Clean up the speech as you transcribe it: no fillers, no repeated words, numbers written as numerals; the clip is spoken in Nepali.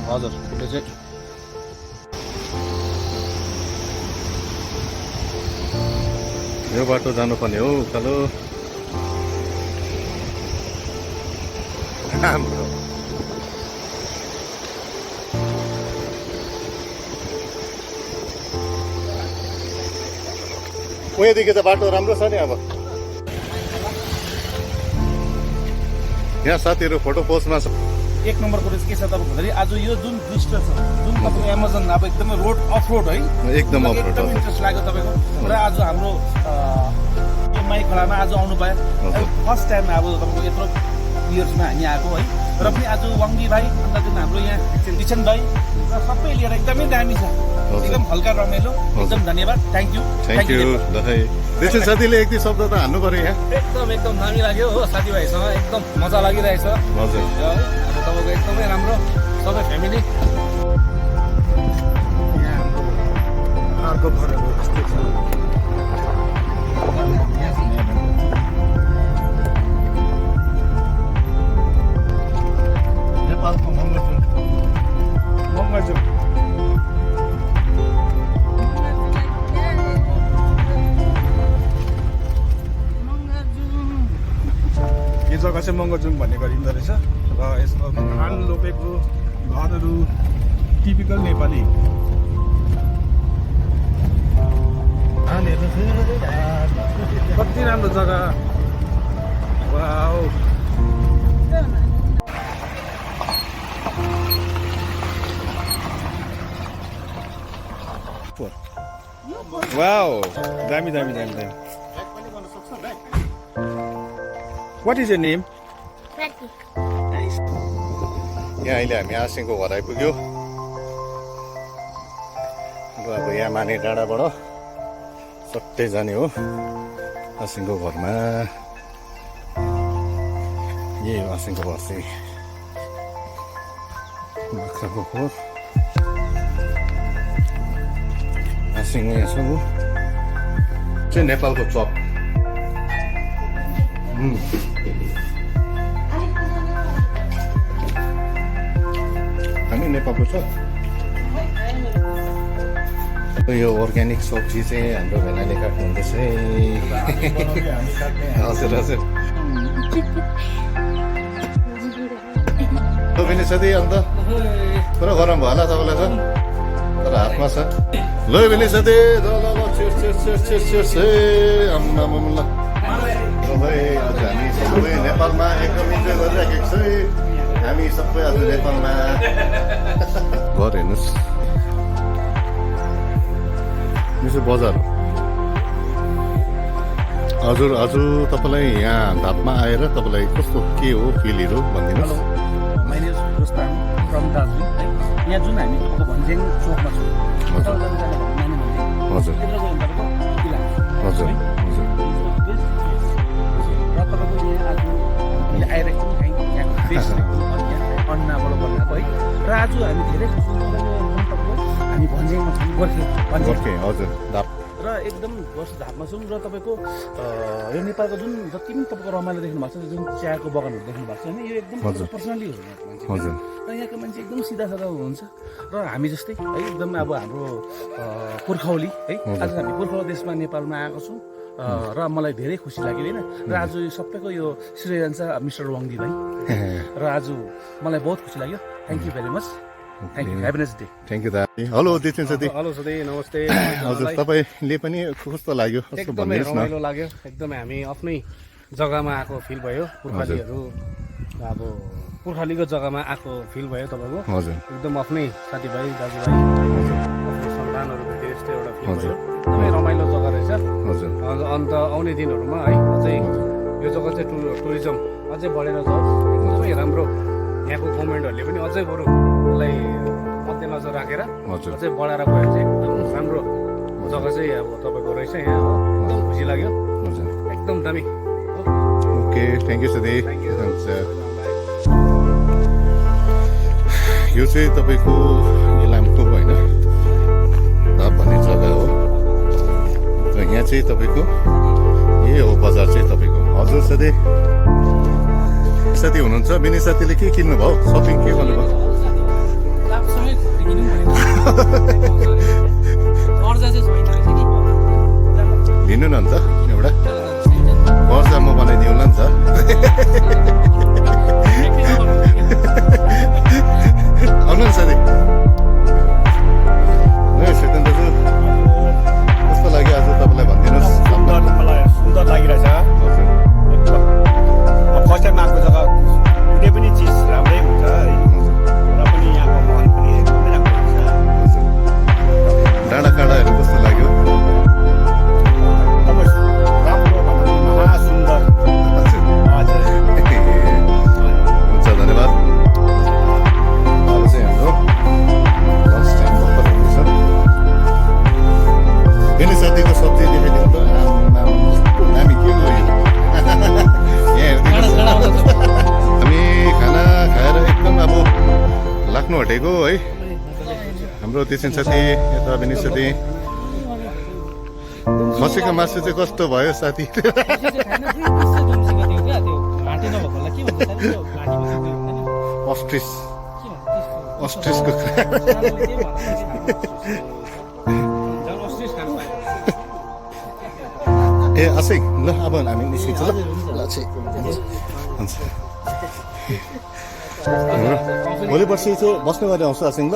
हजुर त्यो चाहिँ यो बाटो जानुपर्ने हो उकालो हाम्रो उयोदेखि त बाटो राम्रो छ नि अब यहाँ साथीहरू फोटो पोस्टमा छ एक नम्बर कुरो चाहिँ के छ तपाईँको भन्दाखेरि आज यो जुन दृश्य छ जुन तपाईँको एमाजोन अब एकदमै रोड अफ रोड है एकदम अफ रोड एकदम इन्ट्रेस्ट लाग्यो तपाईँको र आज हाम्रो यो माई खोलामा आज आउनु पायो फर्स्ट टाइम अब तपाईँको यत्रो इयर्समा हामी आएको है र पनि आज वाङ्गी भाइ अन्त जुन हाम्रो यहाँ किसन भाइ र सबै लिएर एकदमै दामी छ एकदम हल्का रमाइलो एकदम धन्यवाद थ्याङ्क यू त्यसै साथीले एक दुई शब्द त हान्नु पर्यो यहाँ एकदम दामी लाग्यो हो साथीभाइसँग एकदम मजा लागिरहेछ हजुर तपाईँको एकदमै राम्रो सबै फ्यामिली यहाँ हाम्रो अर्को घरहरू जस्तो छ नेपालको मङ्गलजुम यो जग्गा चाहिँ मङ्गलजुम भन्ने गरिँदो रहेछ र यसको धान रोपेको घरहरू टिपिकल नेपाली कति राम्रो जग्गा वाउ वाउ दामी दामी दामी दामी What is your name? यहाँ अहिले हामी आसिङको घर आइपुग्यो अब यहाँ माने डाँडाबाट सट्टै जाने हो आसिङको घरमा यही हो आसिङको घर चाहिँ बाख्राको खोर आसिङमा यहाँ छ हो चाहिँ नेपालको चप हामी नेपालको छ यो अर्ग्यानिक सब्जी चाहिँ हाम्रो भेनाले काट्नुहुँदैछ हजुर हजुर पनि साथी अन्त पुरा गरम भयो होला तपाईँलाई त तर हातमा छ ल भने साथी ल ल भाइ आज हामी सबै नेपालमा एकदम इन्जोय गरिराखेको छ हामी सबै आज नेपालमा घर हेर्नुहोस् यो चाहिँ बजार हजुर हजुर तपाईँलाई यहाँ धापमा आएर तपाईँलाई कस्तो के हो फिलहरू भनिदिनुहोस् यहाँ जुन हामी भन्ज्याङ चोकमा छौँ हजुर हजुर आएर एकदम यहाँको फ्रेस अन्नाबाट बनाएको है र आज हामी धेरै हामी भन्ज्याङमा छौँ गोर्खे हजुर धाप र एकदम वर्ष धापमा छौँ र तपाईँको यो नेपालको जुन जति पनि तपाईँको रमाइलो देख्नु भएको छ जुन चियाको बगानहरू देख्नु भएको छ होइन यो एकदम पर्सनली हो हजुर र यहाँको मान्छे एकदम सिधा साधा हुनुहुन्छ र हामी जस्तै है एकदम अब हाम्रो पुर्खौली है आज हामी पुर्खौली देशमा नेपालमा आएको छौँ र मलाई धेरै खुसी लाग्यो होइन र आज यो सबैको यो श्रेय जान्छ मिस्टर वाङ्गी भाइ र आज मलाई बहुत खुसी लाग्यो thank you very much thank you have nice day thank you दादी हेलो दितेन साथी हेलो साथी नमस्ते हजुर तपाईँले पनि कस्तो लाग्यो कस्तो एकदमै भन्नुहोस् न रमाइलो लाग्यो एकदमै हामी आफ्नै जग्गामा आएको फिल भयो पुर्खालीहरू अब पुर्खालीको जग्गामा आएको फिल भयो तपाईँको हजुर एकदम आफ्नै साथीभाइ दाजुभाइ आफ्नो सन्तानहरू भेटे जस्तो एउटा फिल भयो एकदमै रमाइलो जग्गा रहेछ हजुर अन्त आउने दिनहरूमा है अझै यो जग्गा चाहिँ टुरिज्म अझै बढेर जाओस् एकदमै राम्रो यहाँको गभर्मेन्टहरूले पनि अझै बरु यसलाई मध्यनजर राखेर अझै बढाएर गयो चाहिँ एकदम राम्रो जग्गा चाहिँ अब तपाईँको रहेछ यहाँ हो एकदम खुसी लाग्यो एकदम दामी ओके थ्याङ्क यू साथी यो चाहिँ तपाईँको इलामको होइन धाप भन्ने जग्गा हो र यहाँ चाहिँ तपाईँको यही हो बजार चाहिँ तपाईँको हजुर साथी साथी हुनुहुन्छ बिनी साथीले के किन्नु भयो सपिङ के गर्नुभयो लापसँगै खोलिदिनु भनेको कर्जा चाहिँ छैन रहेछ नि लिनु न अन्त एउटा कर्जा म बनाइदिउँला नि त आउनु नि साथी सेकेन्ड दाजु कस्तो लाग्यो आज तपाईँलाई भनिदिनुहोस् मलाई सुन्दर लागिरहेछ फर्स्ट टाइम आएको जग्गा कुनै पनि चिज राम्रै हुन्छ है र पनि यहाँको महल पनि एकदमै राम्रो हुन्छ डाँडा काँडाहरू कस्तो लाग्यो एकदमै राम्रो महासुन्दर हजुर हुन्छ धन्यवाद अब चाहिँ हाम्रो लन्च टाइम भर्खर हुँदैछ बेनी साथीको सब्जी देखाइदिउँ त हामी के गयो हामी खाना खाएर एकदम अब लाग्नु हटेको है हाम्रो तेसिन साथी यता बेनी साथी खसीको मासु चाहिँ कस्तो भयो साथी अस्ट्रिस अस्ट्रिसको ए असै ल अब हामी निस्किन्छ ल हुन्छ भोलि पर्सि चाहिँ बस्ने गरी आउँछ आसिङ ल